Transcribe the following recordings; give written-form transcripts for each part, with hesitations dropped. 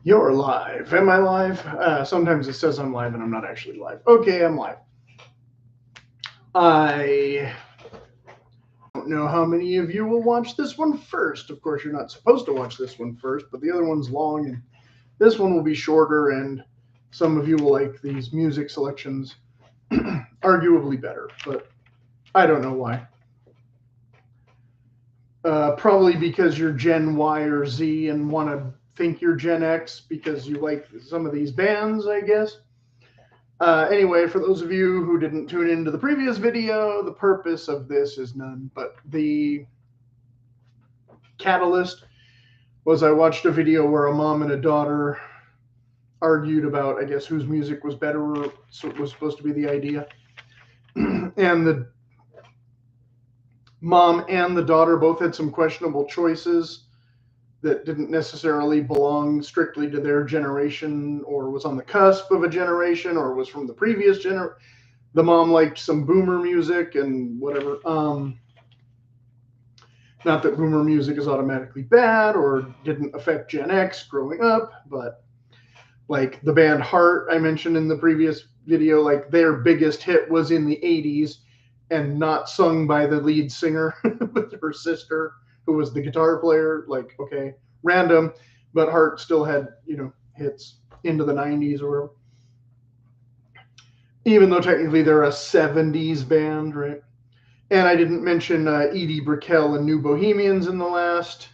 You're live. Am I live? Sometimes it says I'm live and I'm not actually live. Okay, I'm live. I don't know how many of you will watch this one first. Of course, you're not supposed to watch this one first, but the other one's long and this one will be shorter, and some of you will like these music selections arguably better, but I don't know why. Probably because you're Gen Y or Z and want to think you're Gen X because you like some of these bands, I guess. Anyway, for those of you who didn't tune into the previous video, the purpose of this is none, but the catalyst was I watched a video where a mom and a daughter argued about, I guess, whose music was better, so it was supposed to be the idea. And the mom and the daughter both had some questionable choices that didn't necessarily belong strictly to their generation or was on the cusp of a generation or was from the previous generation. The mom liked some boomer music and whatever. Not that boomer music is automatically bad or didn't affect Gen X growing up, but like the band Heart I mentioned in the previous video, like their biggest hit was in the 80s and not sung by the lead singer with her sister, who was the guitar player. Like, okay, random, but Heart still had, hits into the 90s or whatever. Even though technically they're a 70s band, right? And I didn't mention Edie Brickell and New Bohemians in the last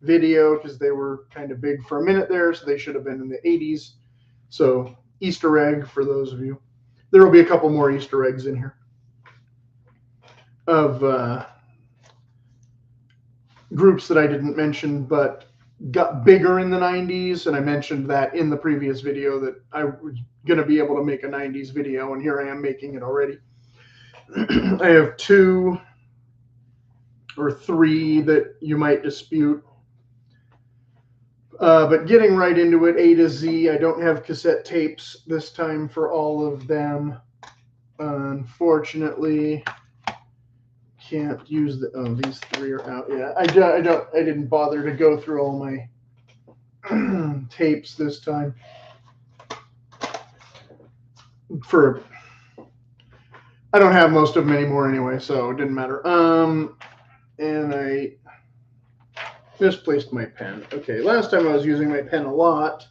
video because they were kind of big for a minute there, so they should have been in the 80s. So Easter egg for those of you. There will be a couple more Easter eggs in here of groups that I didn't mention but got bigger in the 90s, and I mentioned that in the previous video that I was going to be able to make a 90s video, and here I am making it already. I have 2 or 3 that you might dispute. But getting right into it, A to Z, I don't have cassette tapes this time for all of them. Unfortunately, can't use the. Oh, these 3 are out. Yeah, I didn't bother to go through all my tapes this time. I don't have most of them anymore anyway, so it didn't matter. And I misplaced my pen. Okay, last time I was using my pen a lot,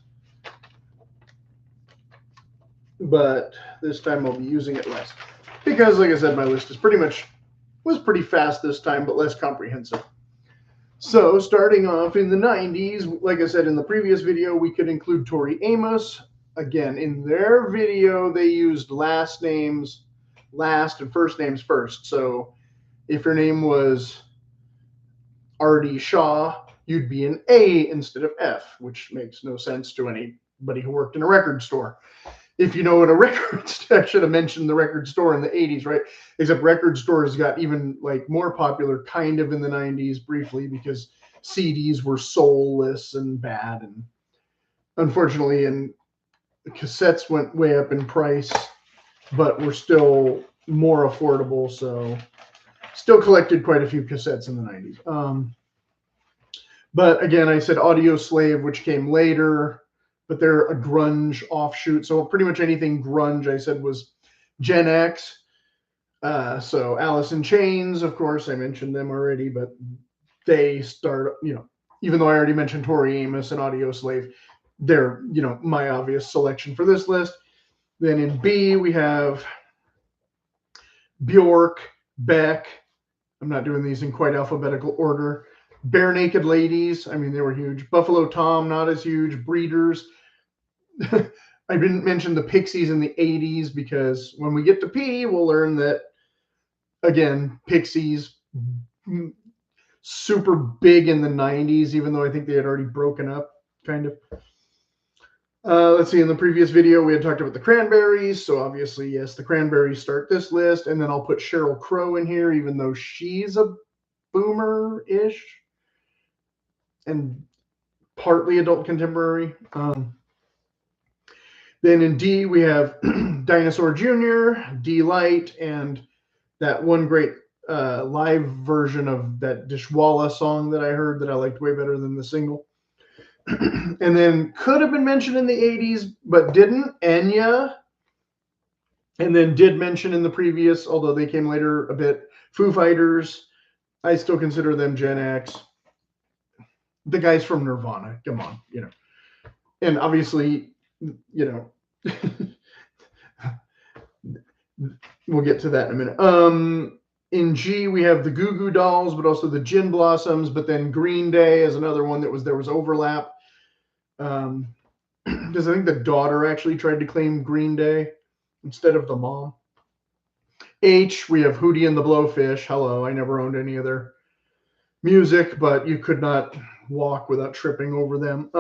but this time I'll be using it less because, like I said, my list is was pretty fast this time, but less comprehensive. So starting off in the 90s, like I said in the previous video, we could include Tori Amos. Again, in their video, they used last names last and first names first. So if your name was R.D. Shaw, you'd be an A instead of F, which makes no sense to anybody who worked in a record store. If you know what a record store, I should have mentioned the record store in the 80s, right? Except record stores got even like more popular kind of in the 90s briefly because CDs were soulless and bad. And unfortunately, and cassettes went way up in price, but were still more affordable. So still collected quite a few cassettes in the 90s. But again, I said Audio Slave, which came later, but they're a grunge offshoot. So pretty much anything grunge, I said, was Gen X. So Alice in Chains, of course, I mentioned them already, but they start, even though I already mentioned Tori Amos and Audio Slave, they're, my obvious selection for this list. Then in B, we have Bjork, Beck. I'm not doing these in quite alphabetical order. Bare Naked Ladies, I mean, they were huge. Buffalo Tom, not as huge. Breeders. I didn't mention the Pixies in the 80s because when we get to P, we'll learn that, again, Pixies, super big in the 90s, even though I think they had already broken up, kind of. Let's see, in the previous video, we had talked about the Cranberries. So obviously, yes, the Cranberries start this list. And then I'll put Sheryl Crow in here, even though she's a boomer-ish and partly adult contemporary. Then in D, we have Dinosaur Jr., D-Light, and that one great live version of that Dishwalla song that I heard that I liked way better than the single. And then could have been mentioned in the 80s, but didn't. Enya. And then did mention in the previous, although they came later a bit, Foo Fighters. I still consider them Gen X. The guys from Nirvana. Come on, you know. And obviously, you know, we'll get to that in a minute. In G, we have the Goo Goo Dolls, but also the Gin Blossoms. But then Green Day is another one that there was overlap. Because I think the daughter actually tried to claim Green Day instead of the mom. H, we have Hootie and the Blowfish. Hello, I never owned any of their music, but you could not walk without tripping over them.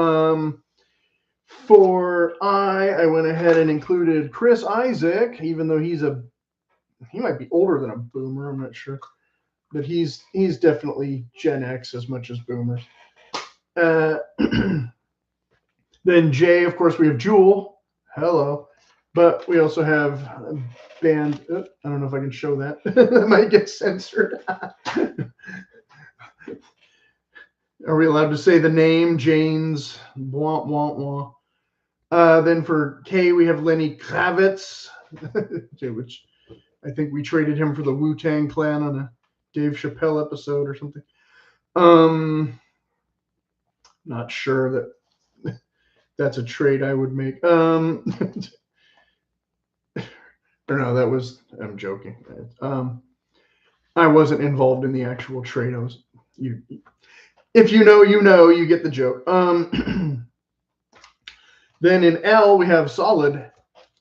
For I went ahead and included Chris Isaak, even though he might be older than a boomer, I'm not sure. But he's definitely Gen X as much as boomers. Then J, of course, we have Jewel. Hello. But we also have a band. I don't know if I can show that. That might get censored. Are we allowed to say the name? Jane's. Wah, wah, wah. Then for K, we have Lenny Kravitz, which I think we traded him for the Wu-Tang Clan on a Dave Chappelle episode or something. Not sure that that's a trade I would make. Or no, I'm joking. I wasn't involved in the actual trade. If you know, you get the joke. Then in L, we have solid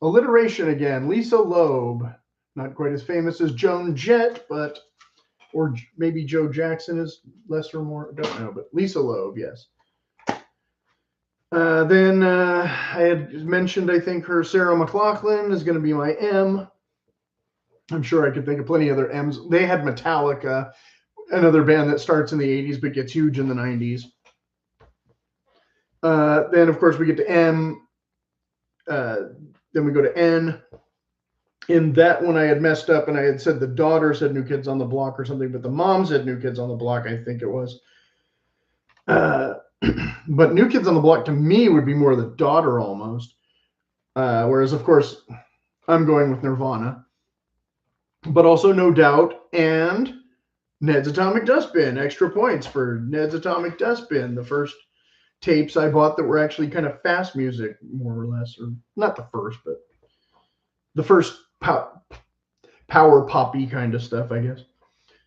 alliteration again. Lisa Loeb, not quite as famous as Joan Jett, or maybe Joe Jackson is less or more. I don't know, but Lisa Loeb, yes. Then I had mentioned, I think, her Sarah McLachlan is going to be my M. I'm sure I could think of plenty of other M's. They had Metallica, another band that starts in the 80s but gets huge in the 90s. Then, of course, we get to M. Then we go to N. In that one, I had messed up and I had said the daughter said New Kids on the Block or something, but the mom said New Kids on the Block, I think it was. But New Kids on the Block to me would be more the daughter almost. Whereas, of course, I'm going with Nirvana. But also No Doubt and Ned's Atomic Dustbin. Extra points for Ned's Atomic Dustbin. The first tapes I bought that were actually kind of fast music, more or less. Or not the first, but the first power poppy kind of stuff, I guess.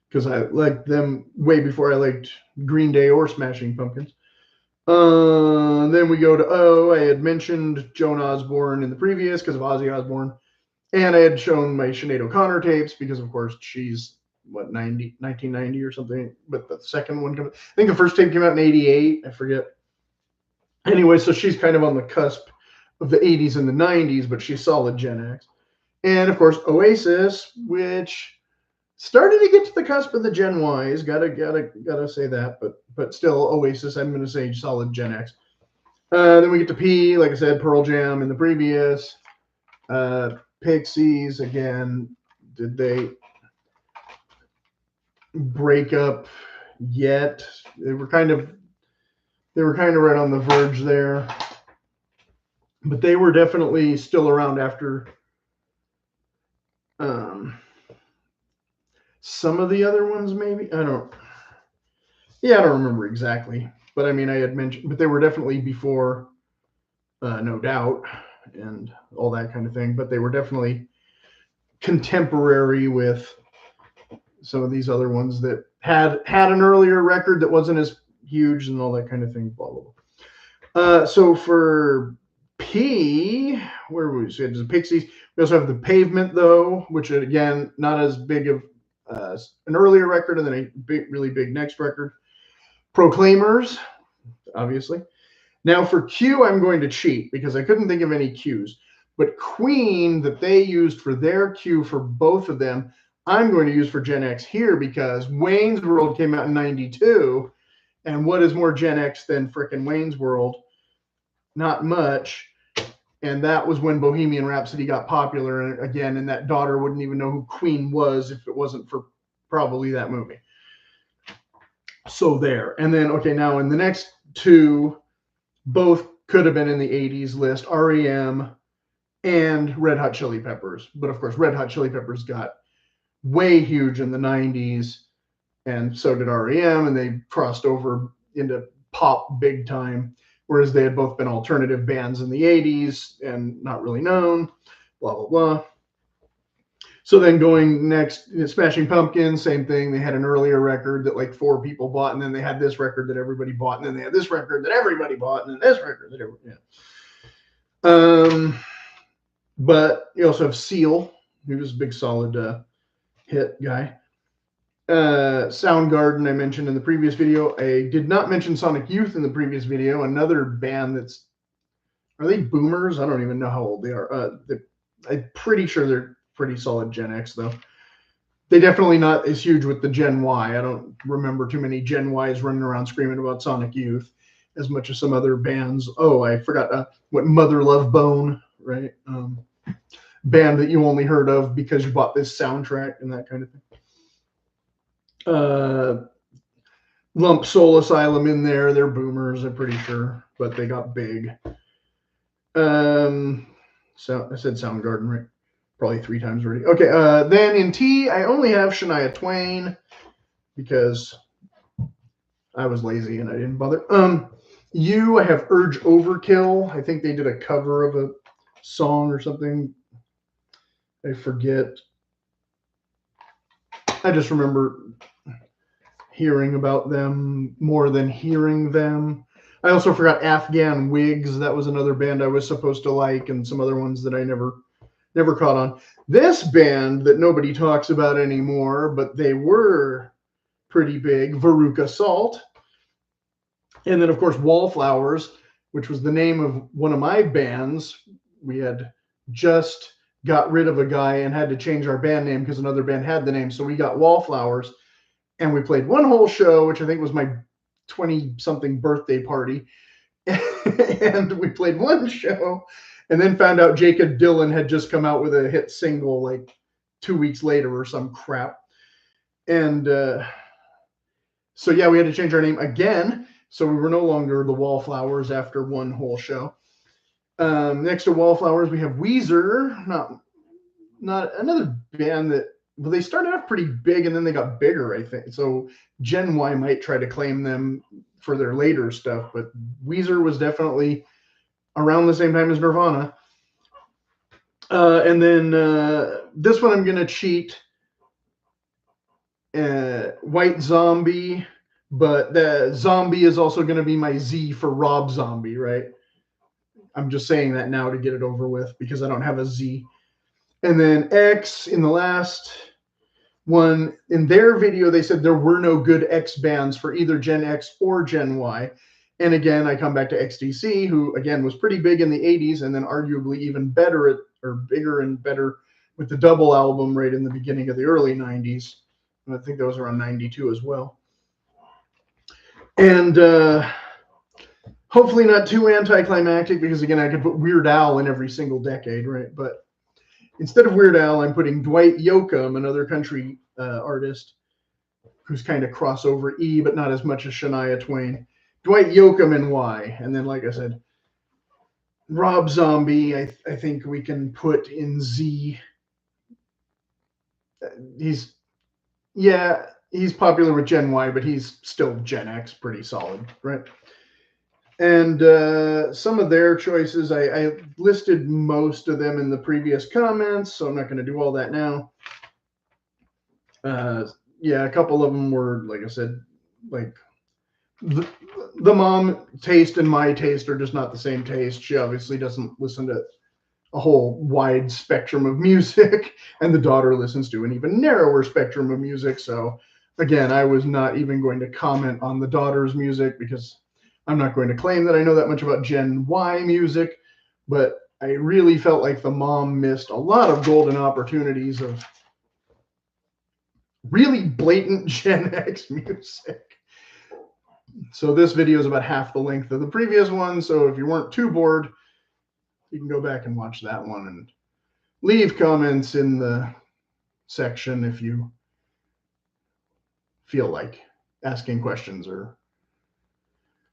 Because I liked them way before I liked Green Day or Smashing Pumpkins. Then we go to O. I had mentioned Joan Osborne in the previous because of Ozzy Osbourne. And I had shown my Sinead O'Connor tapes because, of course, she's, 1990 or something. But the second one, I think the first tape came out in 88. I forget. Anyway, so she's kind of on the cusp of the 80s and the 90s, but she's solid Gen X. And, of course, Oasis, which started to get to the cusp of the Gen Ys. Gotta say that. But still, Oasis, I'm going to say solid Gen X. Then we get to P, like I said, Pearl Jam in the previous. Pixies, again, did they break up yet? They were kind of right on the verge there. But they were definitely still around after some of the other ones, maybe. I don't remember exactly. But I mean, I had mentioned, but they were definitely before No Doubt and all that kind of thing. But they were definitely contemporary with some of these other ones that had an earlier record that wasn't as huge and all that kind of thing. Blah, blah, blah. So for P, where we said the Pixies, we also have the Pavement, though, which again, not as big of an earlier record and then a really big next record. Proclaimers, obviously. Now for Q, I'm going to cheat because I couldn't think of any Qs. But Queen, that they used for their Q for both of them, I'm going to use for Gen X here because Wayne's World came out in 92. And what is more Gen X than frickin' Wayne's World? Not much. And that was when Bohemian Rhapsody got popular again, and that daughter wouldn't even know who Queen was if it wasn't for probably that movie. So there. And then, okay, now in the next two, both could have been in the 80s list, REM and Red Hot Chili Peppers. But of course, Red Hot Chili Peppers got way huge in the 90s, and so did REM, and they crossed over into pop big time, whereas they had both been alternative bands in the 80s and not really known, blah, blah, blah. So then going next, Smashing Pumpkins, same thing. They had an earlier record that like 4 people bought, and then they had this record that everybody bought, and then they had this record that everybody bought, and then this record that everybody, But you also have Seal, who was a big solid hit guy. Soundgarden I mentioned in the previous video. I did not mention Sonic Youth in the previous video. Another band that's, are they boomers? I don't even know how old they are. I'm pretty sure they're pretty solid Gen X though. They definitely not as huge with the Gen Y. I don't remember too many Gen Ys running around screaming about Sonic Youth as much as some other bands. Oh, I forgot what Mother Love Bone, right? Band that you only heard of because you bought this soundtrack and that kind of thing. Lump Soul Asylum in there. They're boomers, I'm pretty sure, but they got big. So I said Soundgarden, right? Probably 3 times already. Okay, then in T, I only have Shania Twain because I was lazy and I didn't bother. U, I have Urge Overkill. I think they did a cover of a song or something. I forget. I just remember hearing about them more than hearing them. I also forgot Afghan Wigs. That was another band I was supposed to like, and some other ones that I never caught on. This band that nobody talks about anymore, but they were pretty big, Veruca Salt. And then, of course, Wallflowers, which was the name of one of my bands. We had just got rid of a guy and had to change our band name because another band had the name. So we got Wallflowers, and we played one whole show, which I think was my 20-something birthday party. And we played one show and then found out Jacob Dylan had just come out with a hit single like 2 weeks later or some crap. And so, yeah, we had to change our name again. So we were no longer the Wallflowers after one whole show. Next to Wallflowers, we have Weezer. Not another band that, well, they started off pretty big and then they got bigger, I think. So Gen Y might try to claim them for their later stuff, but Weezer was definitely around the same time as Nirvana. And then this one I'm going to cheat. White Zombie, but the Zombie is also going to be my Z for Rob Zombie, right? I'm just saying that now to get it over with because I don't have a Z. And then X in the last one, in their video, they said there were no good X bands for either Gen X or Gen Y. And again, I come back to XTC, who again was pretty big in the 80s and then arguably even better or bigger and better with the double album right in the beginning of the early 90s. And I think that was around 92 as well. And hopefully not too anticlimactic because again, I could put Weird Al in every single decade, right? But instead of Weird Al, I'm putting Dwight Yoakam, another country artist who's kind of crossover E, but not as much as Shania Twain. Dwight Yoakam in Y. And then, like I said, Rob Zombie, I think we can put in Z. He's popular with Gen Y, but he's still Gen X, pretty solid, right? And some of their choices, I listed most of them in the previous comments, so I'm not going to do all that now. Yeah, a couple of them were, like I said, like the mom taste and my taste are just not the same taste. She obviously doesn't listen to a whole wide spectrum of music, and the daughter listens to an even narrower spectrum of music. So again, I was not even going to comment on the daughter's music because I'm not going to claim that I know that much about Gen Y music, but I really felt like the mom missed a lot of golden opportunities of really blatant Gen X music. So this video is about half the length of the previous one. So if you weren't too bored, you can go back and watch that one and leave comments in the section if you feel like asking questions or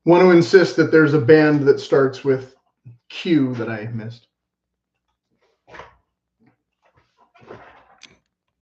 Want to insist that there's a band that starts with Q that I missed.